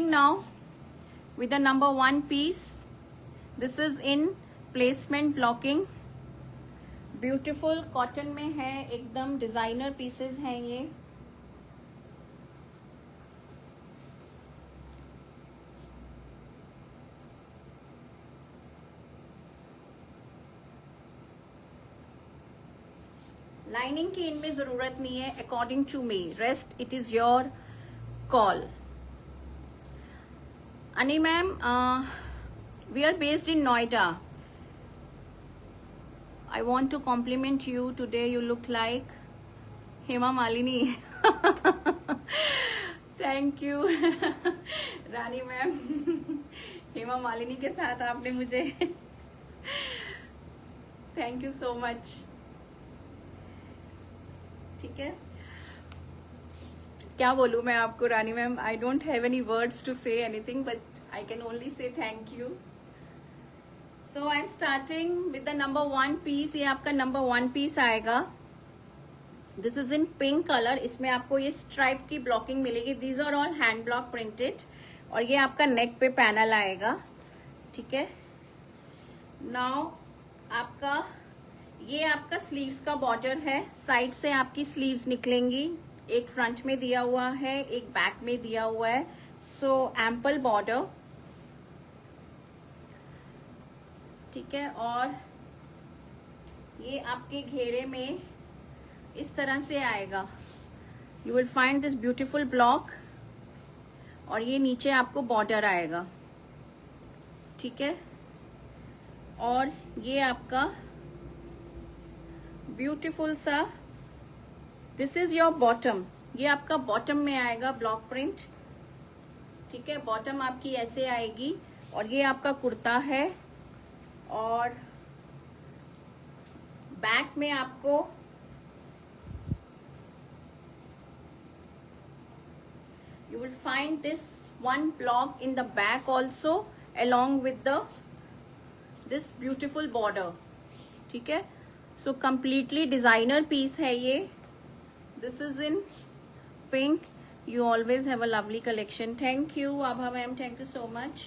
Now with the number 1 piece. This is in placement blocking. Beautiful cotton में है, एकदम designer pieces हैं ये. लाइनिंग की इनमें जरूरत नहीं है according to me. Rest it is your call. Ani ma'am, we are based in Noida. I want to compliment you today. You look like Hema Malini. Thank you, Rani ma'am. Hema Malini के साथ आपने मुझे Thank you so much. ठीक है, क्या बोलूँ मैं आपको Rani ma'am. I don't have any words to say anything but I can only say thank you. So I am starting with the number 1 piece. ये आपका नंबर 1 पीस आएगा. This is in pink colour. इसमें आपको ये stripe की blocking मिलेगी. These are all hand block printed. और ये आपका नेक पे पैनल आएगा. ठीक है. नाउ आपका ये आपका स्लीव्स का बॉर्डर है. साइड से आपकी स्लीव्स निकलेंगी. एक फ्रंट में दिया हुआ है, एक बैक में दिया हुआ है. सो एम्पल बॉर्डर. ठीक है. और ये आपके घेरे में इस तरह से आएगा. You will find this beautiful block. और ये नीचे आपको बॉर्डर आएगा. ठीक है. और ये आपका ब्यूटीफुल सा दिस इज योर बॉटम. ये आपका बॉटम में आएगा ब्लॉक प्रिंट. ठीक है. बॉटम आपकी ऐसे आएगी. और ये आपका कुर्ता है. और बैक में आपको you will find this one block in the back also along with the this beautiful border. ठीक है. सो completely डिजाइनर पीस है ये. This is in pink. You always have a lovely collection. Thank you, Abha ma'am. Thank you so much.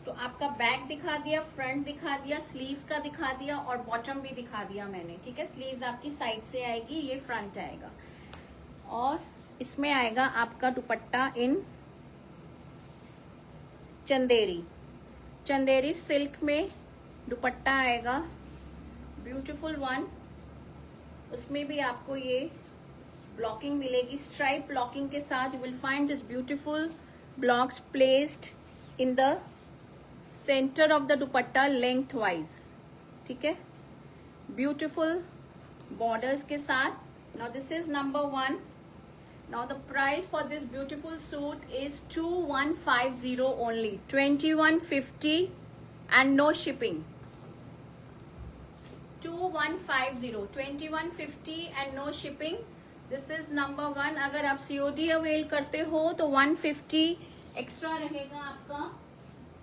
तो आपका back दिखा दिया, front दिखा दिया, स्लीव्स का दिखा दिया और बॉटम भी दिखा दिया मैंने. ठीक है. स्लीव्स आपकी साइड से आएगी, ये फ्रंट आएगा. और इसमें आएगा आपका दुपट्टा इन चंदेरी. चंदेरी सिल्क में दुपट्टा आएगा. Beautiful one. उसमें भी आपको ये ब्लॉकिंग मिलेगी. स्ट्राइप ब्लॉकिंग के साथ you will find this beautiful blocks placed in the centre of the dupatta lengthwise. ठीक है. ब्यूटीफुल बॉर्डर्स के साथ. Now this is number 1. Now the price for this beautiful suit is 2150 only. 2150 and no shipping. 2150 and no shipping. This is number 1. अगर आप COD avail करते हो तो 150 extra रहेगा आपका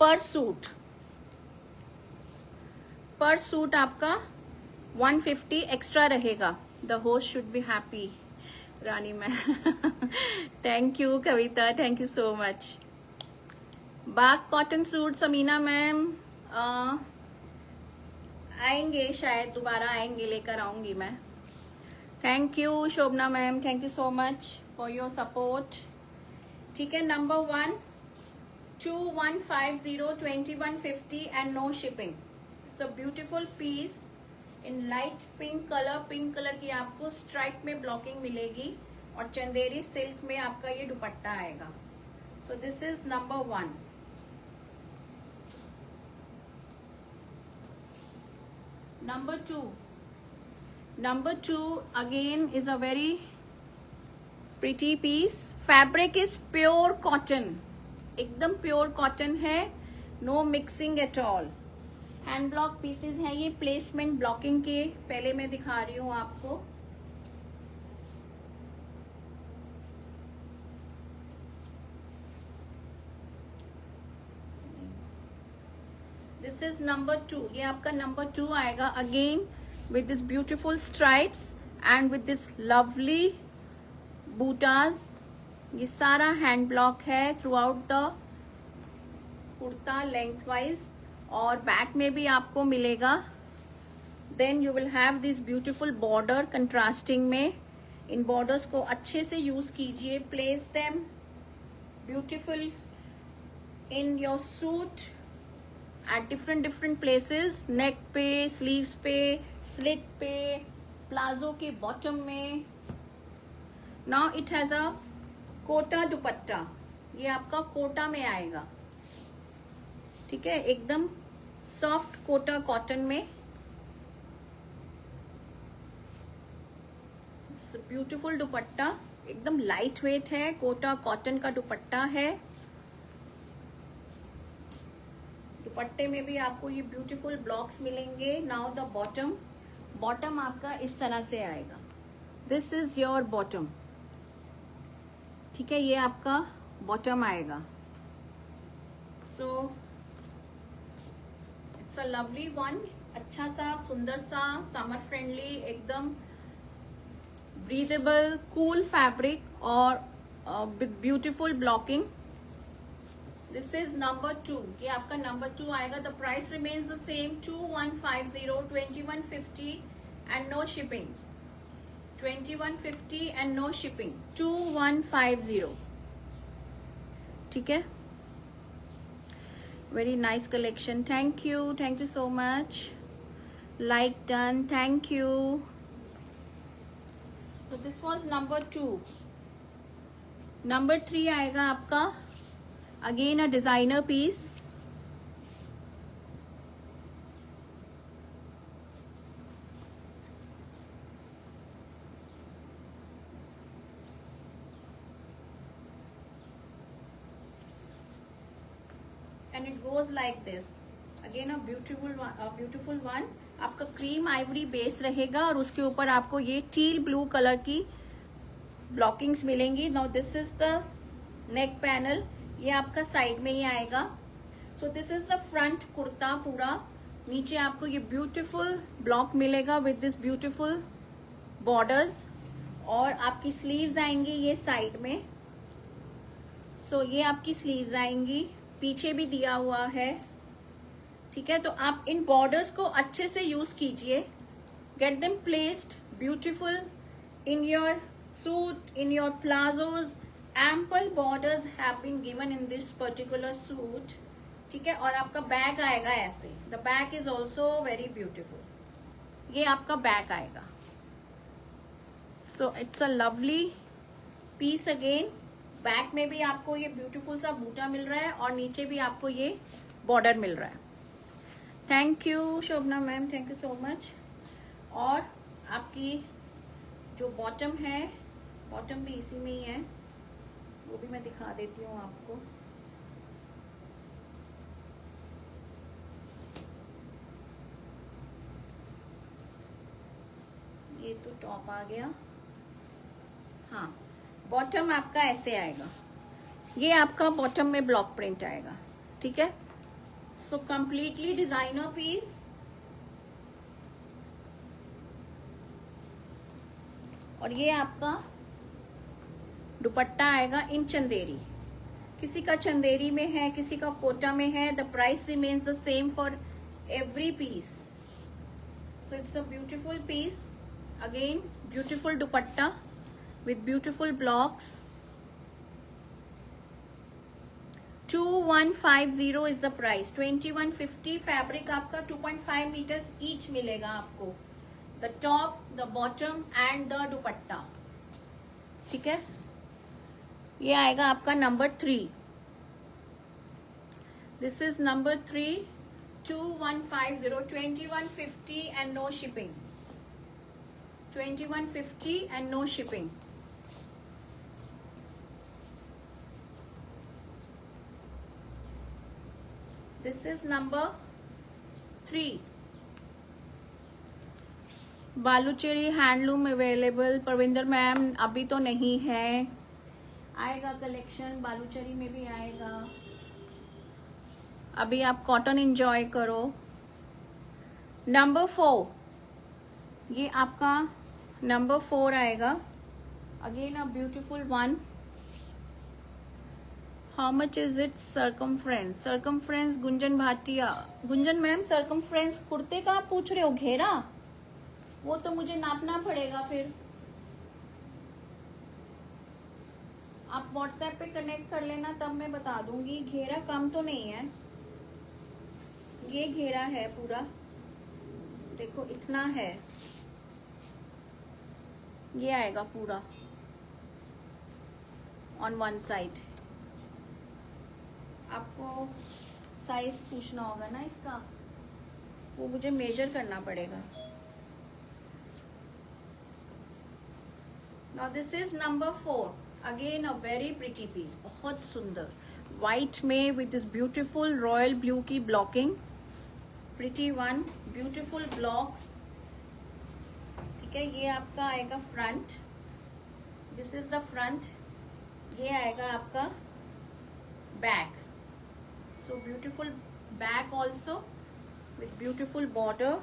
पर सूट. पर सूट आपका 150 एक्स्ट्रा रहेगा. The host should be happy. Rani ma'am thank you. Kavita thank you so much. Bagh cotton suit Samina ma'am आएंगे, शायद दोबारा आएंगे, लेकर आऊंगी मैं. Thank you Shobhana ma'am. Thank you so much for your support. ठीक है. Number 1 2150 2150 and no shipping. It's a beautiful piece in light pink colour. Pink colour की आपको स्ट्राइप में ब्लॉकिंग मिलेगी. और चंदेरी सिल्क में आपका ये दुपट्टा आएगा. सो this is number 1. Number 2 again is a very pretty piece. Fabric is pure cotton. एकदम प्योर कॉटन है. No mixing at all. Hand block pieces हैं ये. प्लेसमेंट ब्लॉकिंग के पहले मैं दिखा रही हूँ आपको. This is number 2. ये आपका नंबर 2 आएगा. Again with this beautiful stripes and with this lovely bootas. ये सारा हैंड ब्लॉक है throughout the kurta length wise, और बैक में भी आपको मिलेगा. Then you will have this beautiful border contrasting में. इन बॉर्डर्स को अच्छे से यूज कीजिए. Place them beautiful in your suit at different places. Neck पे, स्लीव्स पे, स्लिट पे, प्लाजो के बॉटम में. Now it has a kota dupatta. ये आपका कोटा में आएगा. ठीक है, एकदम सॉफ्ट कोटा कॉटन में. ब्यूटीफुल दुपट्टा, एकदम लाइट वेट है. कोटा कॉटन का दुपट्टा है. दुपट्टे में भी आपको ये ब्यूटीफुल ब्लॉक्स मिलेंगे. Now the bottom. बॉटम आपका इस तरह से आएगा. This is your bottom. ठीक है, ये आपका बॉटम आएगा. So it's a lovely one. अच्छा सा, सुंदर सा, समर फ्रेंडली, एकदम ब्रीदेबल, कूल फैब्रिक और with beautiful blocking. This is number 2. ये आपका नंबर 2 आएगा. The price remains the same 2150, 2150 and no shipping. 2150 and no shipping. 2150. ठीक है, very nice collection. Thank you so much. Like done. Thank you. So this was number 2. Number 3 आएगा आपका again a designer piece. and it goes like this. Again a beautiful one. आपका cream Ivory base रहेगा और उसके ऊपर आपको ये teal blue colour की ब्लॉकिंग्स मिलेंगी. Now this is the neck panel. ये आपका साइड में ही आएगा. सो this is the front kurta पूरा. नीचे आपको ये ब्यूटीफुल ब्लॉक मिलेगा विद दिस ब्यूटीफुल बॉर्डर्स, और आपकी स्लीव्स आएंगी ये साइड में. सो ये आपकी स्लीव्स आएंगी. पीछे भी दिया हुआ है. ठीक है, तो आप इन बॉर्डर्स को अच्छे से यूज कीजिए. Get them placed beautiful in your suit, in your palazzos. Ample borders have been given in this particular suit. ठीक है, और आपका बैग आएगा ऐसे. The bag is also very beautiful. ये आपका बैग आएगा. So it's a lovely piece again. Back में भी आपको ये ब्यूटीफुल सा बूटा मिल रहा है और नीचे भी आपको ये बॉर्डर मिल रहा है. Thank you Shobhana ma'am, thank you so much. और आपकी जो बॉटम है, बॉटम भी इसी में ही है, वो भी मैं दिखा देती हूँ आपको. ये तो टॉप आ गया. हाँ, बॉटम आपका ऐसे आएगा. ये आपका बॉटम में ब्लॉक प्रिंट आएगा. ठीक है, सो कंप्लीटली डिजाइनर पीस. और ये आपका दुपट्टा आएगा इन चंदेरी. किसी का चंदेरी में है, किसी का कोटा में है. The price remains the same for every piece. So it's a beautiful piece. Again beautiful dupatta with beautiful blocks. 2150 is the price. 2150. Fabric आपका 2.5 मीटर्स ईच मिलेगा आपको. The top, the bottom and the dupatta. ठीक है, ये आएगा आपका number 3. This is number 3. 2150, 2150 and no shipping. 2150 and no shipping. This is number 3. Baluchari handloom available. Parvinder ma'am अभी तो नहीं है, आएगा कलेक्शन. बालूचेरी में भी आएगा. अभी आप कॉटन एंजॉय करो. नंबर 4, ये आपका नंबर 4 आएगा. Again a beautiful one. How much is it circumference? Circumference Gunjan Bhatia, Gunjan ma'am circumference कुर्ते का आप पूछ रहे हो, घेरा? वो तो मुझे नापना पड़ेगा फिर। आप व्हाट्सएप पे कनेक्ट कर लेना, तब मैं बता दूंगी। घेरा कम तो नहीं है, ये घेरा है पूरा, देखो इतना है, ये आएगा पूरा ऑन वन साइड। आपको साइज पूछना होगा ना इसका, वो मुझे मेजर करना पड़ेगा। Now this is number 4, again a very pretty piece, बहुत सुंदर व्हाइट में with this beautiful royal blue की blocking, pretty one, beautiful blocks. ठीक है, ये आपका आएगा front, this is the front, ये आएगा आपका back. So beautiful back also with beautiful border.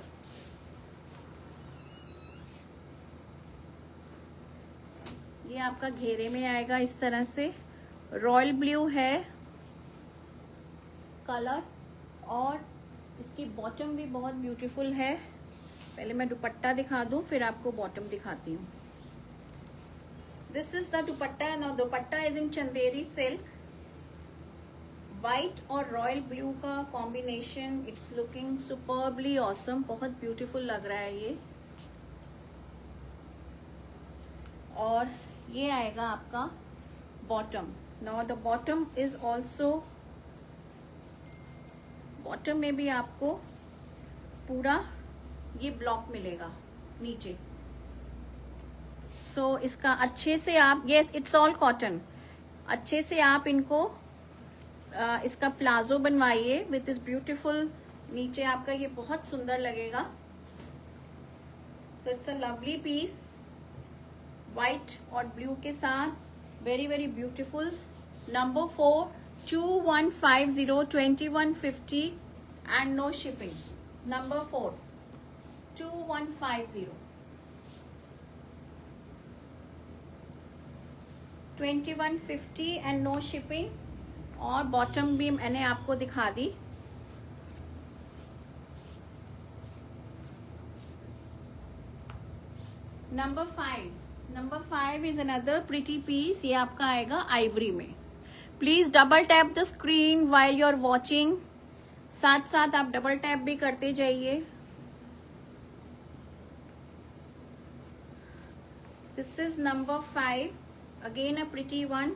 ये आपका घेरे में आएगा इस तरह से, रॉयल ब्लू है कलर, और इसकी बॉटम भी बहुत ब्यूटीफुल है। पहले मैं दुपट्टा दिखा दूं, फिर आपको बॉटम दिखाती हूँ। This is the dupatta. Now dupatta is in Chanderi silk, white और रॉयल ब्लू का combination. It's looking superbly awesome, बहुत ब्यूटीफुल लग रहा है ये। और ये आएगा आपका bottom. Now the bottom is also, bottom में भी आपको पूरा ये ब्लॉक मिलेगा नीचे। सो इसका अच्छे से आप, यस इट्स ऑल कॉटन, अच्छे से आप इनको इसका प्लाजो बनवाइए विथ इस ब्यूटीफुल, नीचे आपका ये बहुत सुंदर लगेगा। So it's a lovely piece, white और ब्लू के साथ, very very beautiful. Number 4, 2150, 2150 and no shipping. Number 4, 2150, 2150 and no shipping. और बॉटम भी मैंने आपको दिखा दी। Number 5, number 5 is another pretty piece. ये आपका आएगा आइवरी में। Please double tap the screen while you are watching, साथ साथ आप डबल टैप भी करते जाइए। This is number 5, again a pretty one.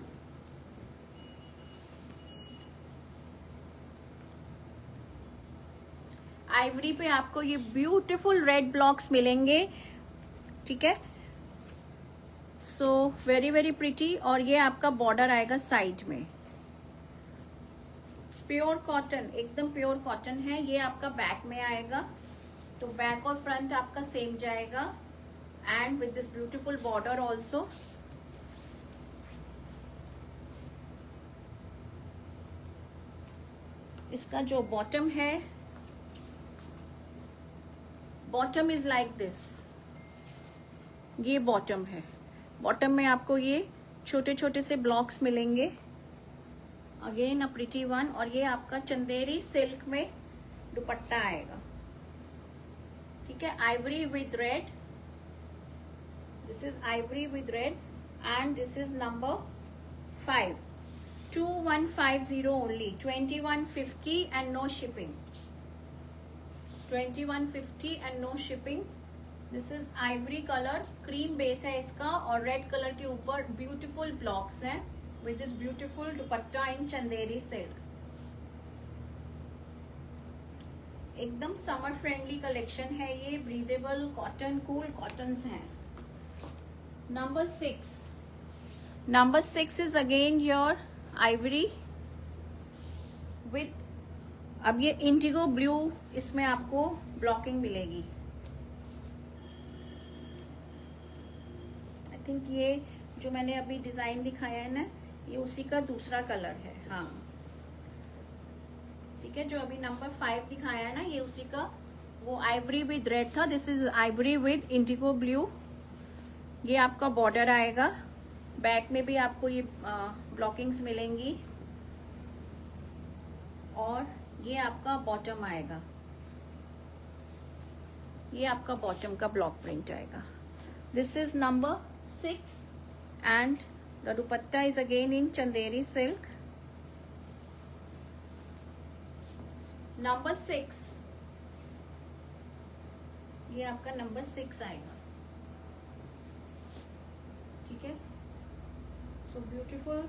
Ivory पे आपको ये ब्यूटीफुल रेड ब्लॉक्स मिलेंगे, ठीक है। So very very pretty. और ये आपका बॉर्डर आएगा साइड में, प्योर कॉटन, एकदम प्योर कॉटन है। ये आपका बैक में आएगा, तो बैक और फ्रंट आपका सेम जाएगा, and with this beautiful border also. इसका जो बॉटम है, बॉटम इज लाइक दिस, ये बॉटम है। बॉटम में आपको ये छोटे छोटे से ब्लॉक्स मिलेंगे, अगेन अ प्रिटी वन। और ये आपका चंदेरी सिल्क में दुपट्टा आएगा, ठीक है, ivory with red. This is ivory with red and this is number 5, 2150 only, 2150 and no shipping, 2150 and no shipping. This is ivory colour, cream base है इसका, और रेड कलर के ऊपर ब्यूटीफुल ब्लॉक्स हैं with this beautiful dupatta in Chanderi silk. एकदम summer friendly collection है ये, breathable cotton, cool cottons हैं। Number 6, number 6 is again your ivory with, अब ये इंडिगो ब्लू, इसमें आपको ब्लॉकिंग मिलेगी। आई थिंक ये जो मैंने अभी डिजाइन दिखाया है ना, ये उसी का दूसरा कलर है, हाँ ठीक है। जो अभी नंबर 5 दिखाया है ना, ये उसी का, वो आइवरी विद रेड था, this is ivory with Indigo blue. ये आपका बॉर्डर आएगा, बैक में भी आपको ये ब्लॉकिंग्स मिलेंगी, और ये आपका बॉटम आएगा, ये आपका बॉटम का ब्लॉक प्रिंट आएगा। This is number 6 and the dupatta is again in Chanderi silk. Number 6, ये आपका नंबर 6 आएगा, ठीक है। So beautiful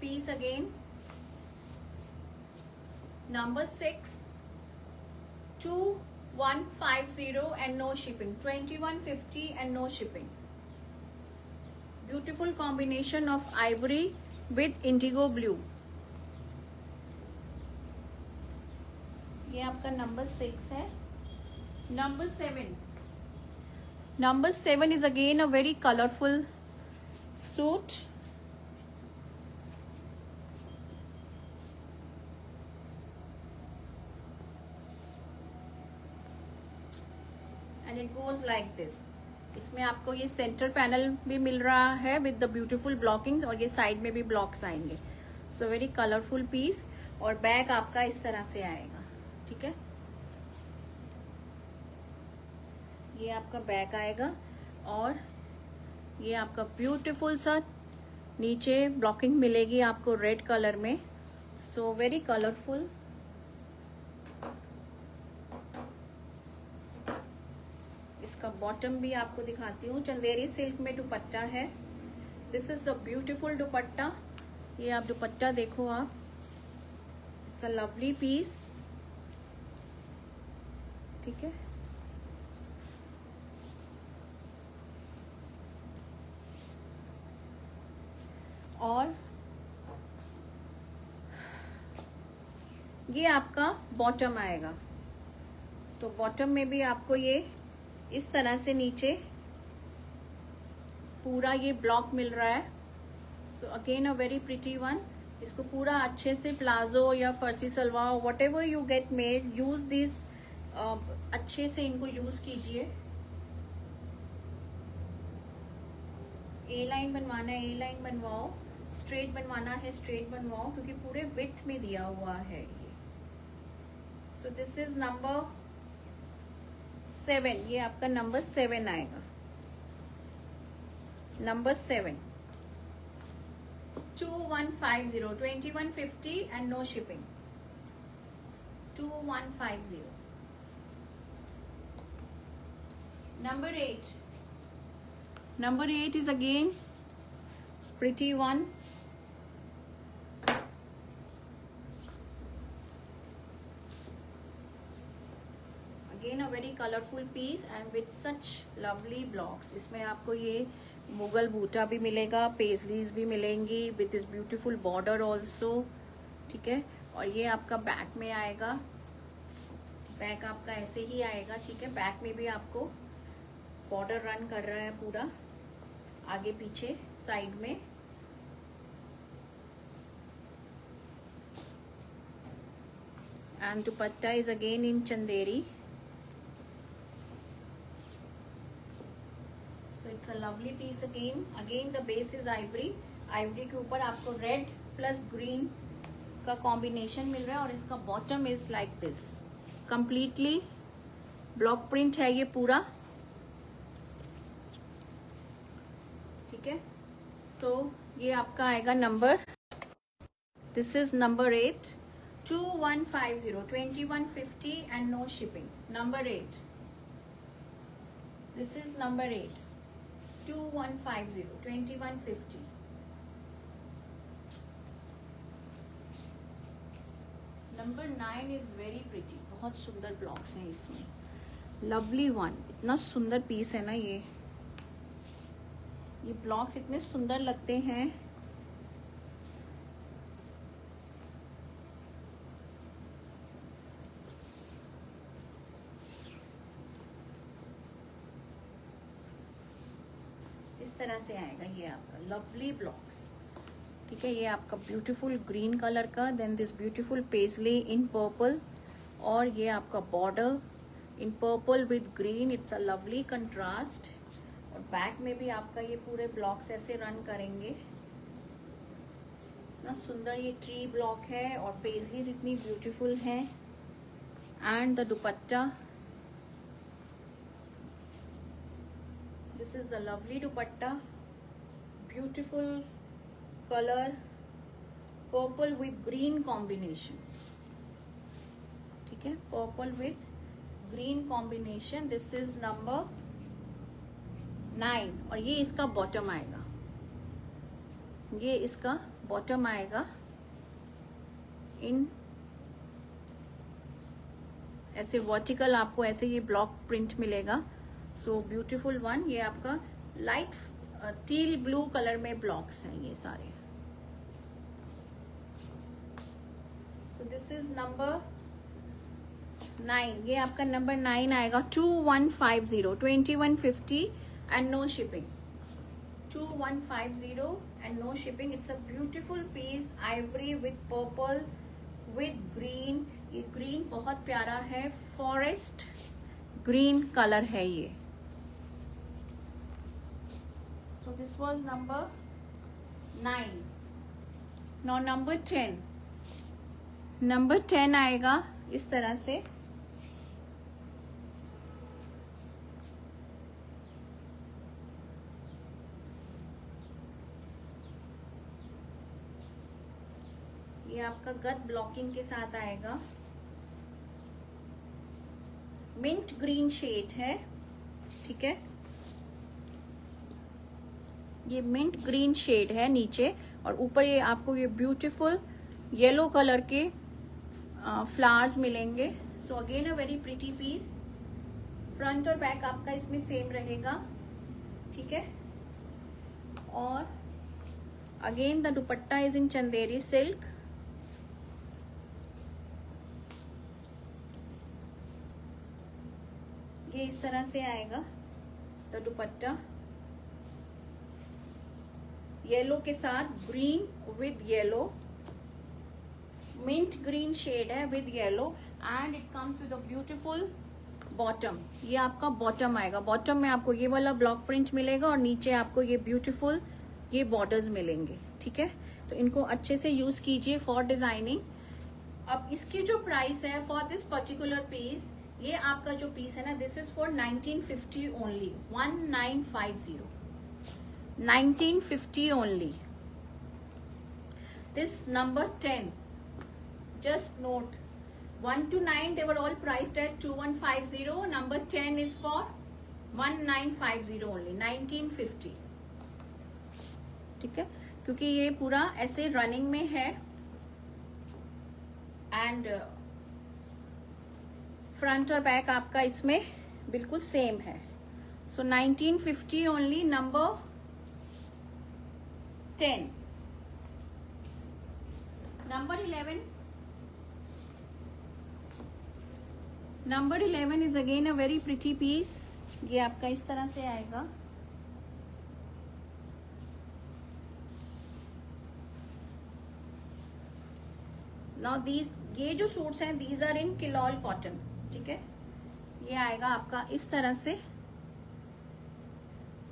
piece again, number 6, 2150 and no shipping, 2150 and no shipping. Beautiful combination of ivory with indigo blue. ये आपका number 6 है। Number 7, number 7 is again a very colorful suit. And it goes like this. इसमें आपको ये centre panel भी मिल रहा है with the beautiful blocking, और ये साइड में भी ब्लॉक्स आएंगे। सो वेरी कलरफुल पीस, और बैग आपका इस तरह से आएगा, ठीक है। ये आपका बैग आएगा, और ये आपका ब्यूटीफुल सा नीचे ब्लॉकिंग मिलेगी आपको रेड कलर में। So very colourful. इसका बॉटम भी आपको दिखाती हूँ, चंदेरी सिल्क में दुपट्टा है। दिस इज द ब्यूटीफुल दुपट्टा। ये आप दुपट्टा देखो आप, इट्स अ लवली पीस, ठीक है। और ये आपका बॉटम आएगा, तो बॉटम में भी आपको ये इस तरह से नीचे पूरा ये ब्लॉक मिल रहा है। सो again a very pretty one. इसको पूरा अच्छे से प्लाजो या फर्सी salwar what ever you get made, use this, अच्छे से इनको यूज कीजिए। ए लाइन बनवाना है ए लाइन बनवाओ, स्ट्रेट बनवाना है स्ट्रेट बनवाओ, क्योंकि पूरे विड्थ में दिया हुआ है ये। सो दिस इज नंबर 7, ये आपका नंबर 7 आएगा। Number 7, 2150, 2150 and no shipping, 2150। Number 8, number 8 is again pretty one. Again a very colorful piece and with such lovely blocks. इसमें आपको ये मुगल बूटा भी मिलेगा, पेजलीज भी मिलेंगी with this beautiful border also, ठीक है। और ये आपका बैक में आएगा, बैक आपका ऐसे ही आएगा, ठीक है। बैक में भी आपको बॉर्डर रन कर रहा है पूरा, आगे पीछे साइड में। And dupatta is again in Chanderi. So it's a lovely piece again. Again the base is ivory, ivory के ऊपर आपको रेड प्लस ग्रीन का कॉम्बिनेशन मिल रहा है, और इसका bottom is like this, completely block print है ये पूरा, ठीक है। सो ये आपका आएगा number, this is number 8, 2150, 2150 and no shipping. Number 8, this is number 8, 2150, 2150। Number 9 is very pretty, बहुत सुंदर ब्लॉक्स हैं इसमें, लवली वन। इतना सुंदर पीस है ना ये ब्लॉक्स इतने सुंदर लगते हैं। इस तरह से आएगा ये आपका लवली ब्लॉक्स, ठीक है। ये आपका ब्यूटीफुल ग्रीन कलर का, then this beautiful paisley in purple, और ये आपका border in purple with green, it's a lovely contrast. और बैक में भी आपका ये पूरे ब्लॉक्स ऐसे रन करेंगे, इतना सुंदर ये ट्री ब्लॉक है और पेजलीज इतनी ब्यूटीफुल है। And the dupatta, this is the lovely dupatta, beautiful colour, purple with green combination, ठीक है, purple with green combination. This is number 9 और ये इसका बॉटम आएगा, ये इसका बॉटम आएगा इन ऐसे वर्टिकल, आपको ऐसे ये ब्लॉक प्रिंट मिलेगा। सो ब्यूटीफुल वन। ये आपका लाइट टील ब्लू कलर में ब्लॉक्स हैं ये सारे। सो दिस इज नंबर 9, ये आपका नंबर 9 आएगा। 2150, 2150 and no shipping, 2150 and no shipping. It's a beautiful piece, ivory with purple with green. ये green बहुत प्यारा है, forest green color है ये। So this was number 9. Now number 10. Number 10 आएगा इस तरह से। ये आपका गत ब्लॉकिंग के साथ आएगा, मिंट ग्रीन शेड है, ठीक है, ये मिंट ग्रीन शेड है नीचे, और ऊपर ये आपको ये ब्यूटीफुल येलो कलर के फ्लावर्स मिलेंगे। So again a very pretty piece. Front और बैक आपका इसमें सेम रहेगा, ठीक है। और again the dupatta is in Chanderi silk. ये इस तरह से आएगा तो दुपट्टा, येलो के साथ green with yellow, mint green shade है with yellow, and it comes with a beautiful bottom. ये आपका बॉटम आएगा। बॉटम में आपको ये वाला ब्लॉक प्रिंट मिलेगा और नीचे आपको ये ब्यूटीफुल ये बॉर्डर्स मिलेंगे, ठीक है। तो इनको अच्छे से यूज कीजिए फॉर डिजाइनिंग। अब इसकी जो प्राइस है फॉर दिस पर्टिकुलर पीस, ये आपका जो पीस है ना, this is for 1950 only, 1950, 1950 only. This number 10, just note 1 to 9 they were all priced at 2150. Number 10 is for 1950 only, 1950, ठीक है। क्योंकि ये पूरा ऐसे रनिंग में है एंड फ्रंट और बैक आपका इसमें बिल्कुल सेम है। So 1950 only, number 10। Number 11, number 11 is again a very pretty piece. ये आपका इस तरह से आएगा। नाउ दीज, ये जो सूट्स हैं दीज आर इन किलॉल कॉटन, ठीक है। ये आएगा आपका इस तरह से।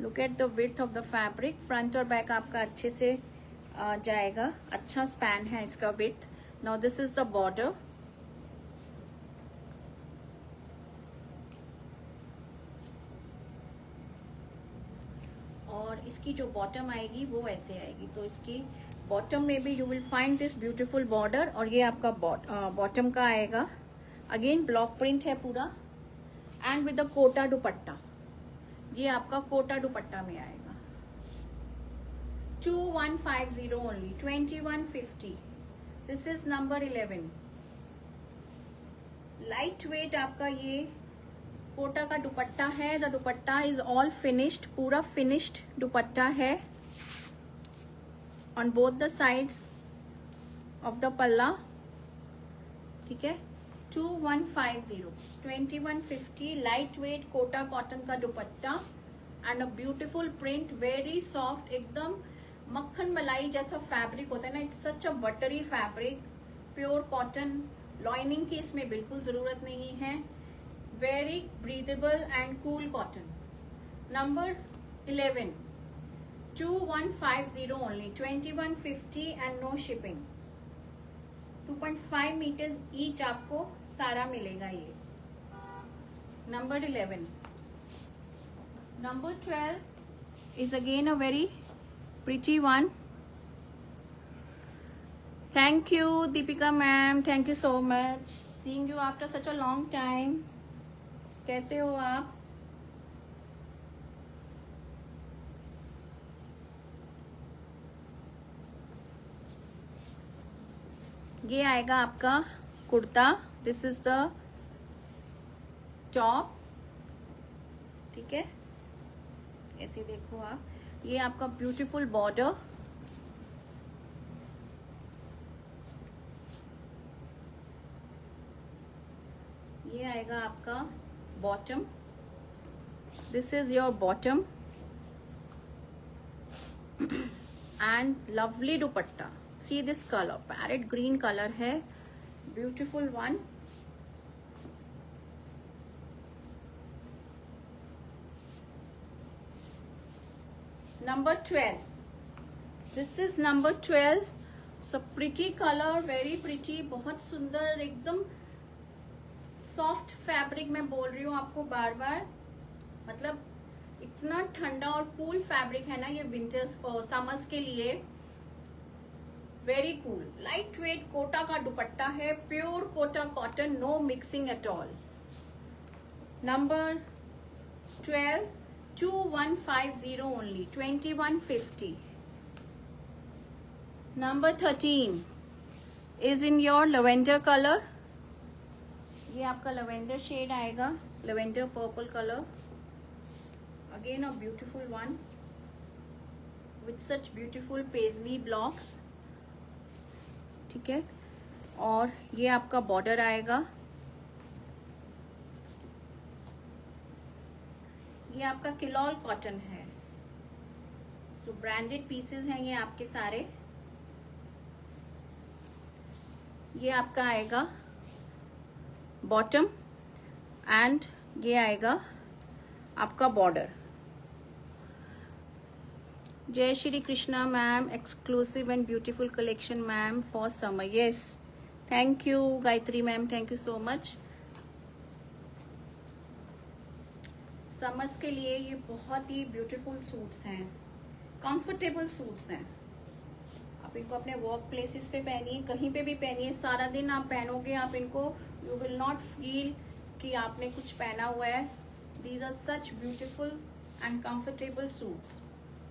Look at the width of the fabric. Front और बैक आपका अच्छे से जाएगा, अच्छा स्पैन है इसका width. Now this is the border. और इसकी जो बॉटम आएगी वो ऐसे आएगी। तो इसकी बॉटम में भी you will find this beautiful border, और ये आपका बॉटम का आएगा। अगेन ब्लॉक प्रिंट है पूरा, and with the Kota dupatta. ये आपका कोटा दुपट्टा में आएगा। 2150 only, 2150। This is number 11। Lightweight आपका ये कोटा का दुपट्टा है। The dupatta is all finished, पूरा फिनिश्ड दुपट्टा है on both the sides of the palla, ठीक है। 2150, 2150 लाइट वेट कोटा कॉटन का dupatta and a beautiful print, very soft, एकदम मक्खन मलाई जैसा फैब्रिक होता है ना, it's such a buttery fabric, pure cotton. Lining की इसमें बिल्कुल जरूरत नहीं है, very breathable and cool cotton. Number 11, 2150 only, 2150 and no shipping. 2.5 meters each आपको सारा मिलेगा ये. Number 11. Number 12 is again a very pretty one. Thank you Deepika ma'am, thank you so much. Seeing you after such a long time. कैसे हो आप? ये आएगा आपका kurta. This is the top. ठीक है, ऐसे देखो आप. ये आपका ब्यूटीफुल बॉर्डर. ये आएगा आपका bottom. This is your bottom and lovely dupatta. See this colour, parrot green colour है, beautiful one. Number 12. This is number 12. So pretty color, very pretty, बहुत सुंदर, एकदम सॉफ्ट फैब्रिक. मैं बोल रही हूँ आपको बार बार, मतलब इतना ठंडा और कूल फैब्रिक है ना ये विंटर्स समर्स के लिए. Very cool. Lightweight Kota का दुपट्टा है, pure Kota cotton, no mixing at all. Number 12, 2150 only, 2150. Number 13 is in your lavender color. ये आपका lavender shade आएगा, lavender purple color. Again a beautiful one with such beautiful paisley blocks. ठीक है, और ये आपका बॉर्डर आएगा. ये आपका किलॉल कॉटन है. सो ब्रांडेड पीसेस हैं ये आपके सारे. ये आपका आएगा बॉटम एंड ये आएगा आपका बॉर्डर. जय Shri Krishna ma'am, exclusive and beautiful collection ma'am for summer. Yes, thank you Gayatri ma'am, thank you so much. Summers के लिए ये बहुत ही ब्यूटीफुल सूट्स हैं, कंफर्टेबल सूट्स हैं. आप इनको अपने वर्क प्लेसेस पे पहनिए, कहीं पे भी पहनिए, सारा दिन आप पहनोगे आप इनको, यू विल नॉट फील कि आपने कुछ पहना हुआ है. These are such beautiful and comfortable suits.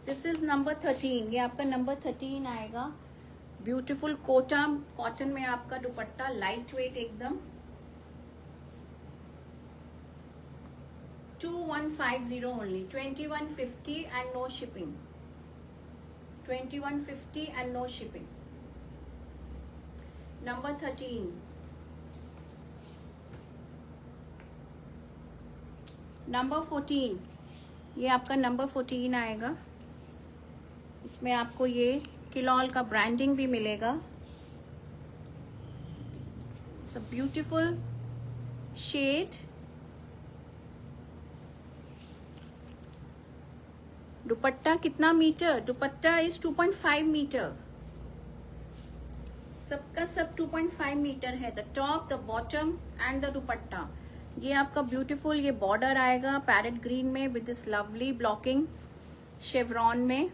This is number 13. ये आपका नंबर 13 आएगा. ब्यूटीफुल कोटा कॉटन में आपका दुपट्टा, लाइट वेट एकदम. 2150 only, 2150 and no shipping. 2150 and no shipping. Number 13. Number 14. ये आपका नंबर 14 आएगा. इसमें आपको ये किलॉल का ब्रांडिंग भी मिलेगा. It's a beautiful shade. Dupatta कितना मीटर? Dupatta is 2.5 metre. सबका सब 2.5 मीटर है. The top, the bottom and the dupatta. ये आपका ब्यूटीफुल ये बॉर्डर आएगा पैरेट ग्रीन में with this lovely blocking chevron में.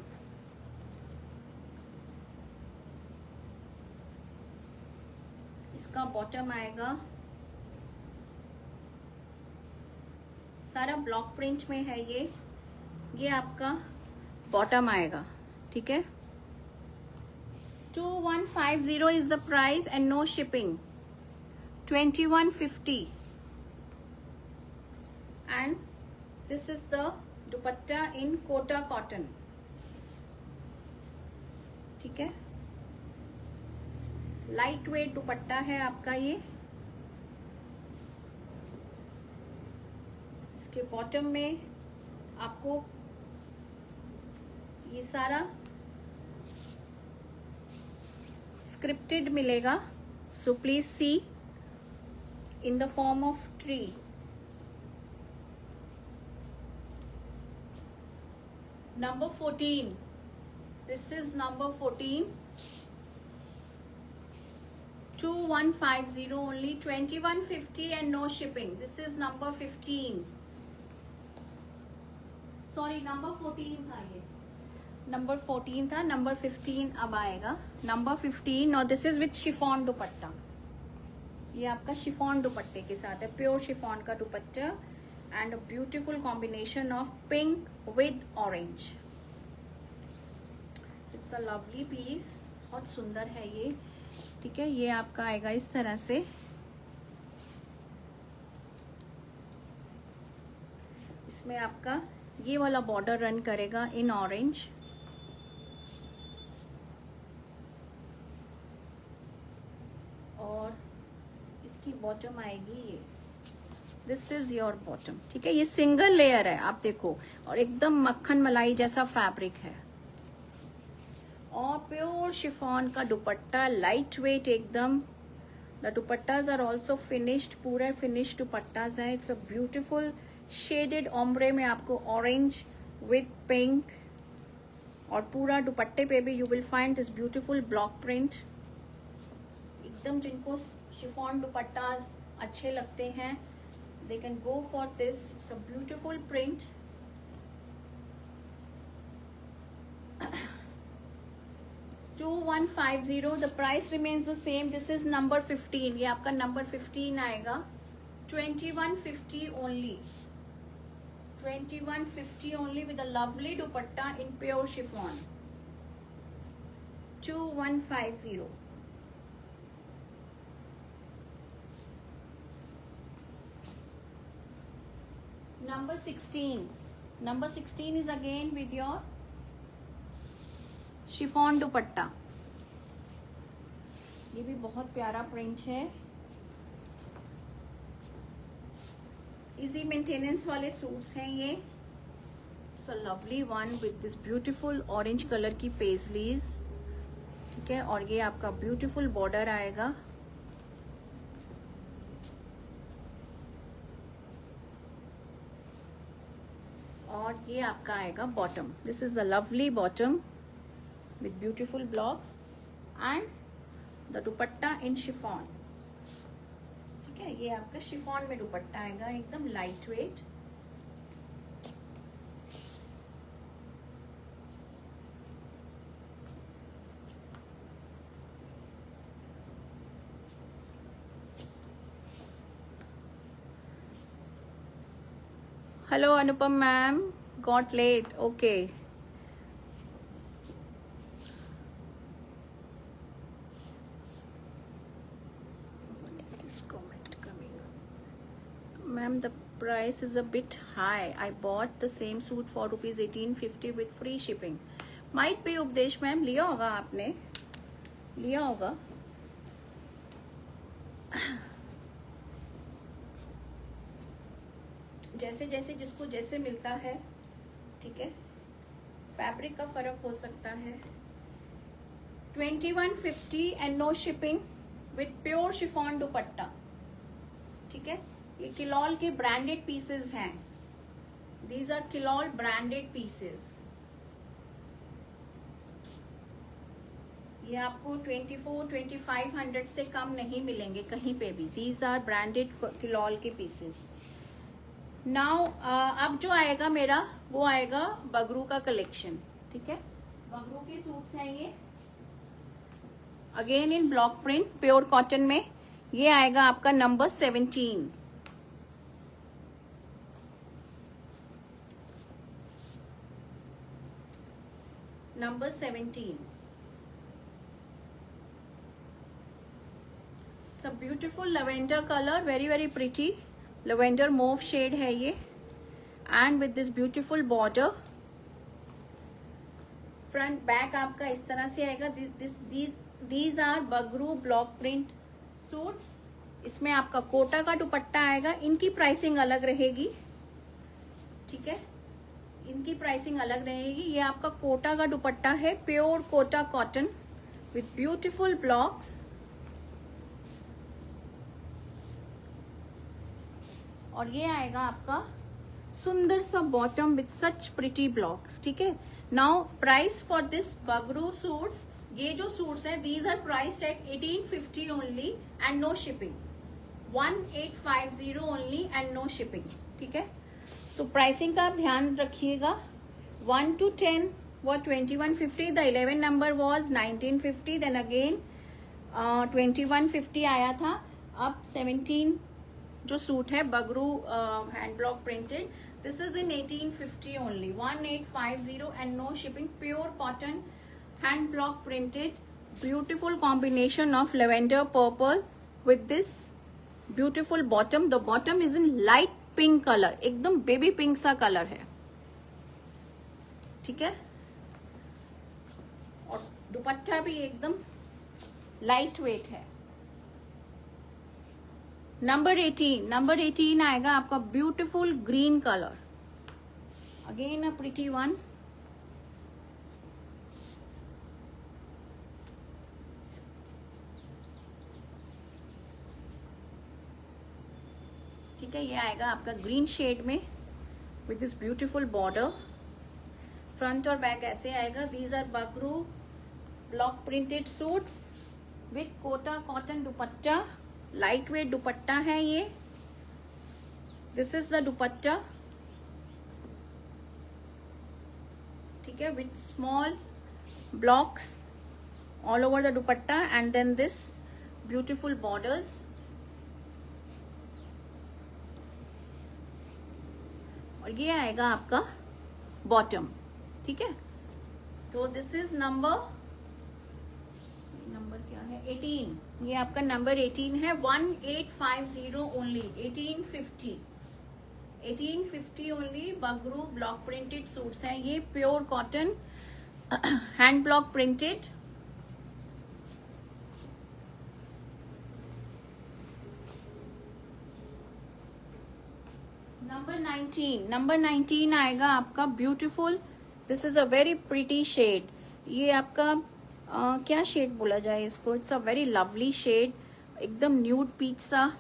इसका बॉटम आएगा, सारा ब्लॉक प्रिंट में है ये आपका बॉटम आएगा. ठीक है, 2150 is the price and no shipping. 2150 and this is the dupatta in Kota cotton. ठीक है, लाइट वेट दुपट्टा है आपका ये. इसके बॉटम में आपको ये सारा स्क्रिप्टेड मिलेगा. So please see in the form of tree. Number 14 this is number 14, 2150 only, 2150 and no shipping. This is number 15. Sorry number 14 था ये, नंबर 14 था, नंबर 15 अब आएगा, नंबर 15। और दिस इज विथ शिफॉन दुपट्टा, ये आपका शिफॉन दुपट्टे के साथ है, प्योर शिफॉन का dupatta and a beautiful combination of pink with orange. It's a lovely piece, बहुत सुंदर है ये, ठीक है। ये आपका आएगा इस तरह से, इसमें आपका ये वाला बॉर्डर रन करेगा इन ऑरेंज, और इसकी बॉटम आएगी ये, दिस इज योर बॉटम, ठीक है। ये सिंगल लेयर है, आप देखो, और एकदम मक्खन मलाई जैसा फैब्रिक है, और प्योर शिफॉन का दुपट्टा, लाइट वेट एकदम। The dupattas are also finished, पूरे फिनिश्ड दुपट्टाज है। It's a beautiful shaded ombre में आपको ऑरेंज विथ पिंक, और पूरा दुपट्टे पे भी you will find this beautiful block print. एकदम जिनको शिफॉन दुपट्टाज अच्छे लगते हैं, they can go for this. It's a beautiful print. $2150, the price remains the same. This is number 15, ये आपका नंबर 15 आएगा। 2150 only, 2150 only with a lovely dupatta in pure chiffon. 2150. Number 16. Number 16 is again with your chiffon dupatta. ये भी बहुत प्यारा print है, easy maintenance वाले suits हैं ये। It's a lovely one with this beautiful orange colour की पेजलीज, ठीक है। और ये आपका ब्यूटीफुल बॉर्डर आएगा, और ये आपका आएगा bottom. This is a lovely bottom with beautiful blocks and the dupatta in chiffon, ठीक है। ये आपका शिफॉन में दुपट्टा आएगा, एकदम lightweight. Hello Anupam ma'am, got late, okay. Ma'am, the price is a bit high. I bought the same suit for rupees 1850 with free shipping. Might be उपदेश ma'am, लिया होगा आपने, लिया होगा। जैसे जैसे जिसको जैसे मिलता है, ठीक है, फैब्रिक का फर्क हो सकता है। 2150 and no shipping with pure chiffon dupatta, ठीक है। ये किलॉल के ब्रांडेड पीसेस हैं, these are Kilol branded pieces. ये आपको 24-2500 से कम नहीं मिलेंगे कहीं पे भी, दीज आर ब्रांडेड किलॉल के पीसेस। नाउ अब जो आएगा मेरा, वो आएगा बगरू का कलेक्शन, ठीक है। बगरू के सूट्स हैं ये, again in block print, pure cotton में। ये आएगा आपका number 17, number 17। It's a beautiful lavender colour, very very pretty lavender mauve shade है ये, and with this beautiful border. Front back आपका इस तरह से आएगा। These are Bagru block print suits. इसमें आपका कोटा का दुपट्टा आएगा, इनकी प्राइसिंग अलग रहेगी, ठीक है, इनकी प्राइसिंग अलग रहेगी। ये आपका कोटा का दुपट्टा है, pure Kota cotton with beautiful blocks, और ये आएगा आपका सुंदर सा bottom with such pretty blocks, ठीक है। Now price for this Bagru suits, ये जो सूट्स हैं these are priced at 1850 only and no shipping. 1850 only and no shipping. ठीक है, तो प्राइसिंग का आप ध्यान रखिएगा. 1 to 10 was 2150, the 11 number was 1950, then again 2150 आया था. अब 17 जो सूट है Bagru hand block printed, this is in 1850 only. 1850 and no shipping. Pure cotton hand block printed, beautiful combination of lavender purple with this beautiful bottom. The bottom is in light pink colour, एकदम baby pink सा colour है. ठीक है, और दुपट्टा भी एकदम light weight है. Number 18 आएगा आपका beautiful green colour. Again a pretty one. ठीक है, ये आएगा आपका ग्रीन शेड में with this beautiful border. Front और बैक ऐसे आएगा. These are Bagru block printed suits with Kota cotton dupatta. Light weight dupatta है ये. This is the dupatta. ठीक है, with small blocks all over the dupatta and then this beautiful borders. और ये आएगा आपका बॉटम. ठीक है, तो दिस इज नंबर क्या है 18. ये आपका नंबर 18 है. 1850 only. 1850 only Bagru block printed suits हैं ये. Pure cotton hand block printed. Number 19 आएगा आपका beautiful. This is a very pretty shade. ये आपका क्या शेड बोला जाए इसको. It's a very lovely shade, एकदम न्यूड पीच सा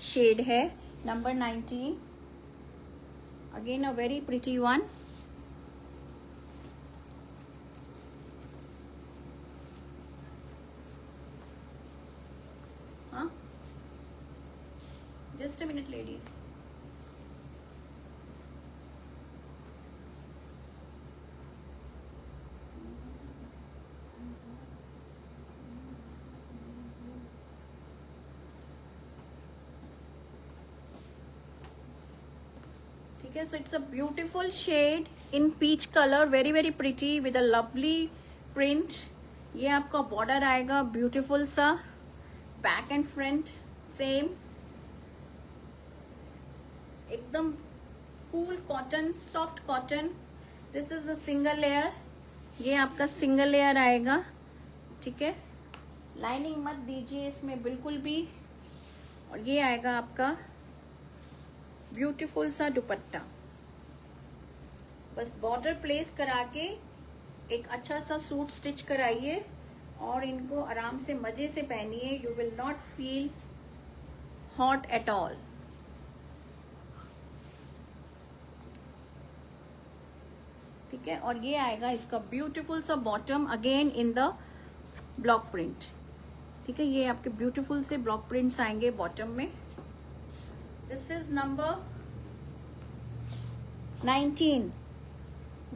शेड है. Number 19 again a very pretty one. हाँ, जस्ट अ मिनट लेडीज. ठीक है, so it's a beautiful shade in peach colour, very very pretty with a lovely print. ये आपका border आएगा beautiful सा. बैक एंड फ्रंट सेम, एकदम cool cotton, soft cotton. This is the single layer. ये आपका single layer आएगा. ठीक है, लाइनिंग मत दीजिए इसमें बिल्कुल भी. और ये आएगा आपका ब्यूटीफुल सा दुपट्टा. बस बॉर्डर प्लेस करा के एक अच्छा सा सूट स्टिच कराइए और इनको आराम से मजे से पहनिए. You will not feel hot at all. ठीक है, और ये आएगा इसका ब्यूटीफुल सा bottom again in the block print. ठीक है, ये आपके ब्यूटीफुल से ब्लॉक प्रिंट्स आएंगे बॉटम में. This is number 19.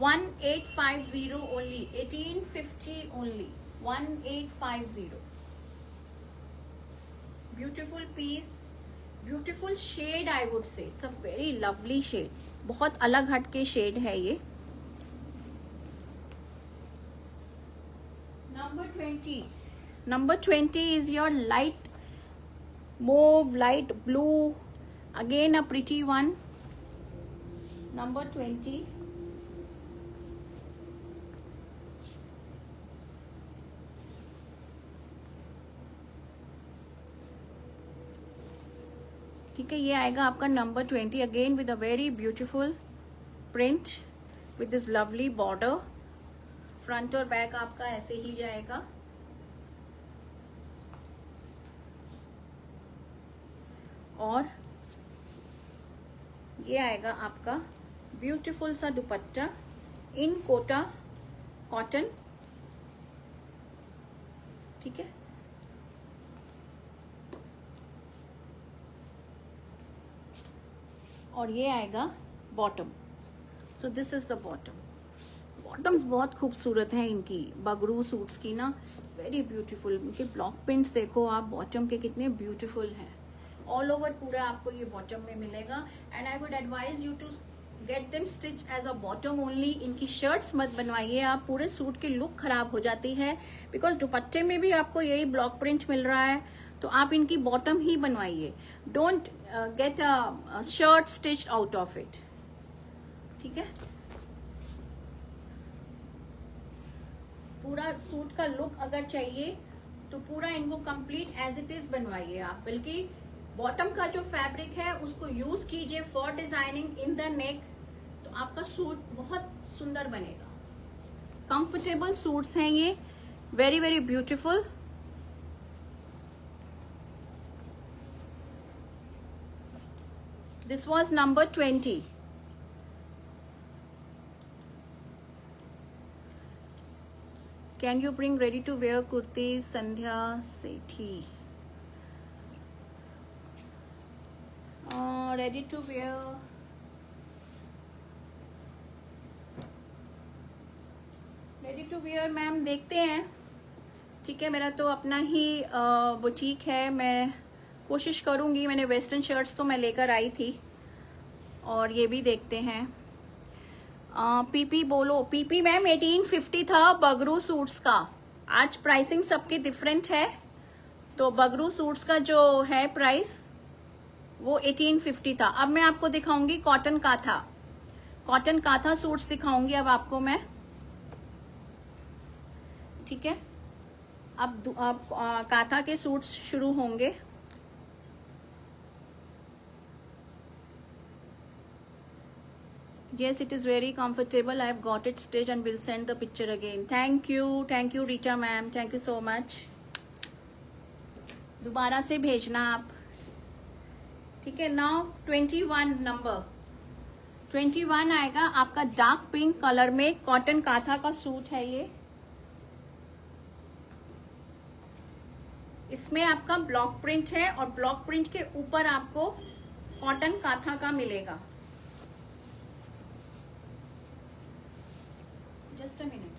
1850 only. 1850 only. 1850. Beautiful piece, beautiful shade. I would say it's a very lovely shade. बहुत अलग हट के शेड है ये. Number 20 is your light mauve, light blue. Again a pretty one. Number 20. ठीक है, ये आएगा आपका number 20 again with a very beautiful print with this lovely border. Front और बैक आपका ऐसे ही जाएगा. और ये आएगा आपका ब्यूटीफुल सा दुपट्टा इन कोटा कॉटन, ठीक है। और ये आएगा bottom. So this is the bottom. Bottoms बहुत खूबसूरत हैं इनकी, बगरू सूट्स की ना, वेरी ब्यूटीफुल। इनके ब्लॉक प्रिंट्स देखो आप बॉटम के कितने ब्यूटीफुल हैं। ऑल ओवर पूरा आपको ये बॉटम में मिलेगा। And I would advise you to get them stitch as a bottom only. इनकी शर्ट्स मत बनवाइए आप, पूरे सूट की लुक खराब हो जाती है। बिकॉज दुपट्टे में भी आपको यही ब्लॉक प्रिंट मिल रहा है, तो आप इनकी बॉटम ही बनवाइए। Don't get a shirt stitched out of it, ठीक है। पूरा सूट का लुक अगर चाहिए तो पूरा इनको कंप्लीट एज इट इज बनवाइए आप। बल्कि बॉटम का जो फैब्रिक है उसको यूज कीजिए for designing in the neck, तो आपका सूट बहुत सुंदर बनेगा। कंफर्टेबल सूट्स हैं ये, very very beautiful. This was number 20। Can you bring ready to wear kurti? Sandhya Sethi. Ready to wear, ready to wear ma'am देखते हैं, ठीक है। मेरा तो अपना ही बुटीक है, मैं कोशिश करूंगी। मैंने वेस्टर्न शर्ट्स तो मैं लेकर आई थी, और ये भी देखते हैं। पीपी बोलो। पीपी मैम 1850 था बगरू सूट्स का। आज प्राइसिंग सबकी डिफरेंट है, तो बगरू सूट्स का जो है प्राइस वो 1850 था। अब मैं आपको दिखाऊंगी कॉटन काथा। कॉटन काथा सूट्स दिखाऊंगी अब आपको मैं, ठीक है। अब काथा के सूट्स शुरू होंगे। Yes, it is very comfortable. I have got it stitched and will send the picture again. Thank you Rita ma'am, thank you so much. दोबारा से भेजना आप, ठीक है। नाउ 21 नंबर 21 आएगा आपका डार्क पिंक कलर में, कॉटन काथा का सूट है ये। इसमें आपका ब्लॉक प्रिंट है, और ब्लॉक प्रिंट के ऊपर आपको कॉटन काथा का मिलेगा। Just a minute.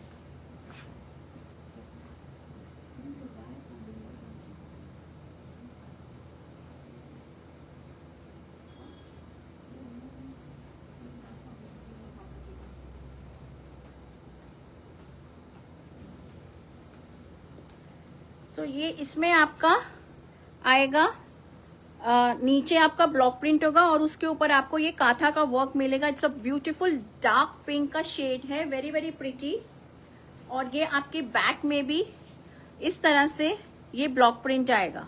So ये इसमें आपका आएगा, नीचे आपका ब्लॉक प्रिंट होगा और उसके ऊपर आपको ये काथा का वर्क मिलेगा। It's a beautiful dark pink का शेड है, वेरी वेरी प्रिटी। और ये आपके बैक में भी इस तरह से ये ब्लॉक प्रिंट आएगा,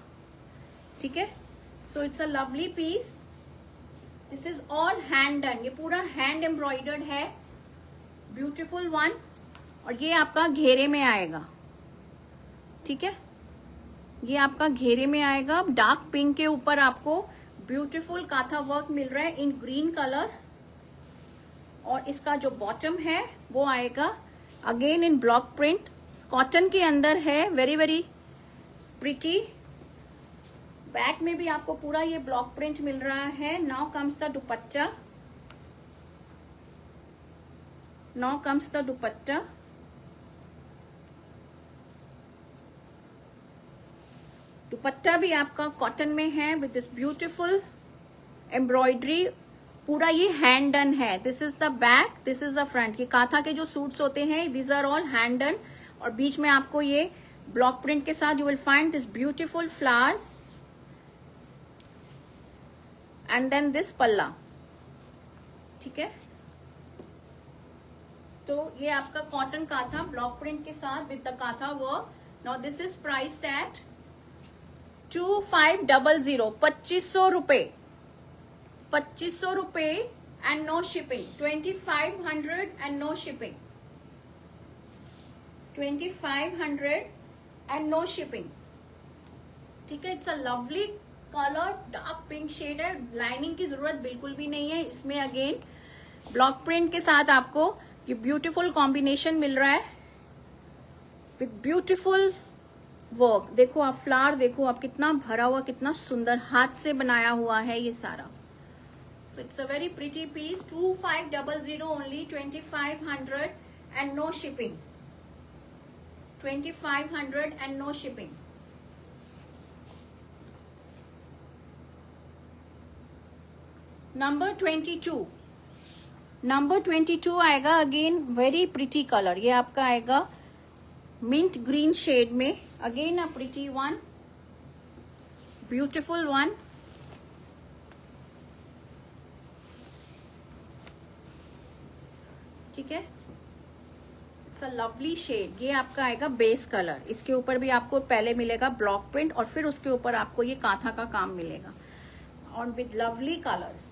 ठीक है। So it's a lovely piece. This is all hand done, ये पूरा हैंड एम्ब्रॉयडर्ड है, ब्यूटीफुल वन। और ये आपका घेरे में आएगा, ठीक है। ये आपका घेरे में आएगा। डार्क पिंक के ऊपर आपको ब्यूटीफुल काथा वर्क मिल रहा है इन ग्रीन कलर। और इसका जो बॉटम है वो आएगा again in block print, cotton के अंदर है, वेरी वेरी प्रिटी। बैक में भी आपको पूरा ये ब्लॉक प्रिंट मिल रहा है। Now comes the dupatta, now comes the दुपट्टा। दुपट्टा भी आपका कॉटन में है विद दिस ब्यूटीफुल एम्ब्रॉयडरी, पूरा ये हैंड डन है। This is the back, this is the front. ये काथा के जो सूट्स होते हैं these are all hand done, और बीच में आपको ये ब्लॉक प्रिंट के साथ you will find this beautiful flowers and then this पल्ला, ठीक है। तो ये आपका कॉटन काथा ब्लॉक प्रिंट के साथ with the kantha work. Now this is priced at 2500, 2500 रुपए, 2500 रुपए and no shipping. 2500 and no shipping, 2500 and no shipping, ठीक है। It's a lovely colour, dark pink shade है। लाइनिंग की जरूरत बिल्कुल भी नहीं है इसमें। अगेन ब्लॉक प्रिंट के साथ आपको ये ब्यूटीफुल कॉम्बिनेशन मिल रहा है। With beautiful work. देखो आप फ्लावर, देखो आप कितना भरा हुआ, कितना सुंदर हाथ से बनाया हुआ है ये सारा। So it's a very pretty piece. 2500 only, 2500 and no shipping. 2500 and no shipping. Number 22, number 22 आएगा। अगेन वेरी प्रिटी कलर, ये आपका आएगा मिंट ग्रीन शेड में। Again a pretty one, beautiful one. ठीक है, इट्स अ लवली शेड। ये आपका आएगा बेस कलर। इसके ऊपर भी आपको पहले मिलेगा ब्लॉक प्रिंट और फिर उसके ऊपर आपको ये कांथा का काम मिलेगा, और with lovely colours,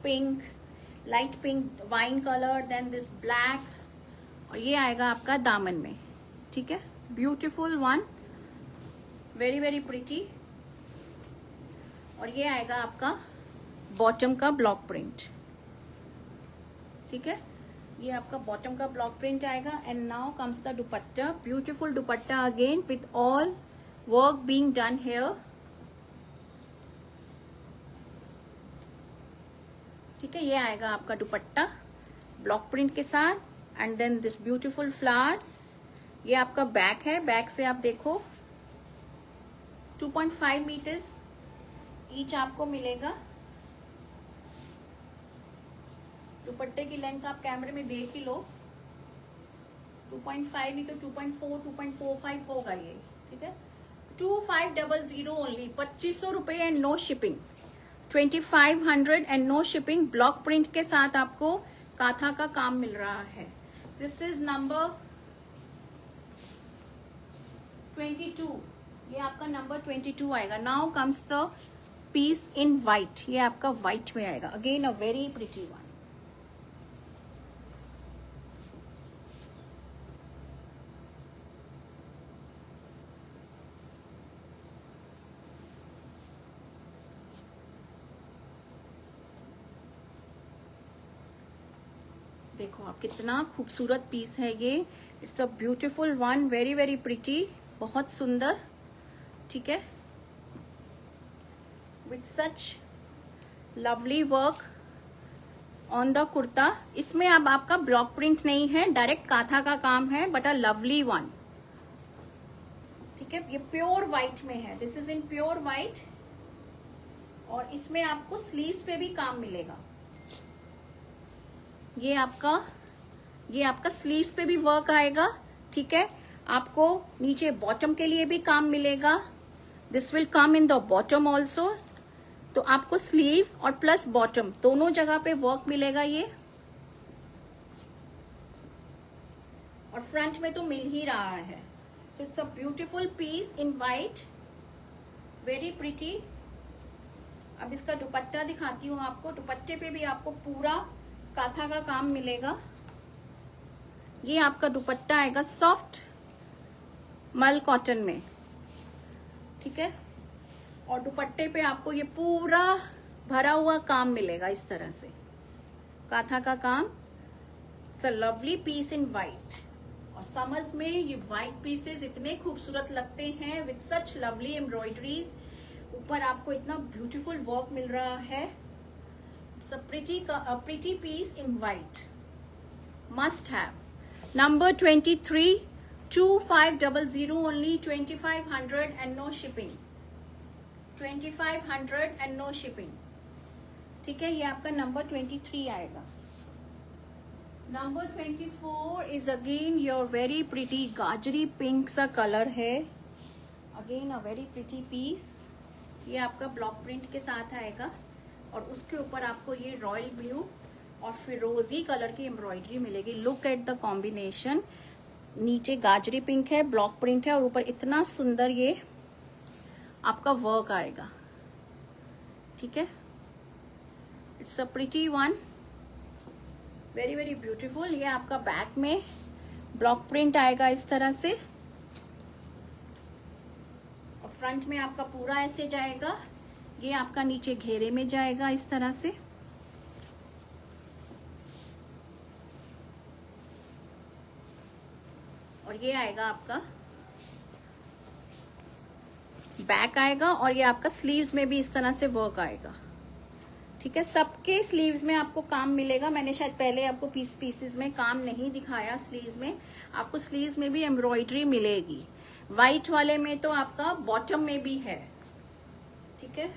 pink, light pink, wine colour, then this black, और ये आएगा आपका दामन में। ठीक है, beautiful one, very very pretty. और ये आएगा आपका बॉटम का ब्लॉक प्रिंट। ठीक है, ये आपका बॉटम का ब्लॉक प्रिंट आएगा। And now comes the dupatta, beautiful dupatta again with all work being done here. ठीक है, ये आएगा आपका दुपट्टा ब्लॉक प्रिंट के साथ, and then this beautiful flowers. ये आपका बैक है, बैक से आप देखो 2.5 मीटर्स ईच आपको मिलेगा। दुपट्टे की लेंथ आप कैमरे में देख ही लो, 2.5 नहीं तो 2.4, 2.45 होगा ये। ठीक है, 2500 ओनली, 2500 रुपए and no shipping. 2500 and no shipping. Block print के साथ आपको काथा का काम मिल रहा है। दिस इज नंबर 22, ये आपका नंबर 22 आएगा। Now comes the piece in white, ये आपका व्हाइट में आएगा। Again a very pretty one. देखो आप कितना खूबसूरत पीस है ये। It's a beautiful one, very very pretty, बहुत सुंदर। ठीक है, with such lovely work on the kurta. इसमें अब आपका ब्लॉक प्रिंट नहीं है, डायरेक्ट काथा का काम है, बट अ लवली वन। ठीक है, ये प्योर व्हाइट में है, this is in pure white. और इसमें आपको स्लीव्स पे भी काम मिलेगा। ये आपका स्लीव्स पे भी वर्क आएगा। ठीक है, आपको नीचे बॉटम के लिए भी काम मिलेगा। This will come in the bottom also. तो आपको स्लीव्स और प्लस बॉटम दोनों जगह पे वर्क मिलेगा ये। और फ्रंट में तो मिल ही रहा है। So it's a beautiful piece in white, very pretty. अब इसका दुपट्टा दिखाती हूँ आपको। दुपट्टे पे भी आपको पूरा काथा का काम मिलेगा। ये आपका दुपट्टा आएगा सॉफ्ट मल कॉटन में। ठीक है, और दुपट्टे पे आपको ये पूरा भरा हुआ काम मिलेगा इस तरह से, काथा का काम। It's a lovely piece in white. और समर्स में ये व्हाइट पीसेस इतने खूबसूरत लगते हैं विथ सच लवली एम्ब्रॉयडरीज। ऊपर आपको इतना ब्यूटीफुल वर्क मिल रहा है। It's a pretty piece in white, must have. Number 23, 2500 only, 2500 and no shipping. 2500 and no shipping. ठीक है, ये आपका नंबर 23 आएगा। Number 24 is again your very pretty गाजरी पिंक सा कलर है। Again a very pretty piece. ये आपका ब्लॉक प्रिंट के साथ आएगा, और उसके ऊपर आपको ये रॉयल ब्लू और फिरोजी कलर की एम्ब्रॉयडरी मिलेगी। Look at the combination. नीचे गाजरी पिंक है, ब्लॉक प्रिंट है, और ऊपर इतना सुंदर ये आपका वर्क आएगा। ठीक है, it's a pretty one, very very beautiful. ये आपका बैक में ब्लॉक प्रिंट आएगा इस तरह से, और फ्रंट में आपका पूरा ऐसे जाएगा। ये आपका नीचे घेरे में जाएगा इस तरह से। और और ये आएगा आपका बैक आएगा, और ये आपका स्लीव्स में भी इस तरह से वर्क आएगा। ठीक है, सबके स्लीव्स में आपको काम मिलेगा। मैंने शायद पहले आपको पीसेस में काम नहीं दिखाया। स्लीव्स में आपको स्लीव्स में भी एम्ब्रॉयडरी मिलेगी। व्हाइट वाले में तो आपका बॉटम में भी है। ठीक है,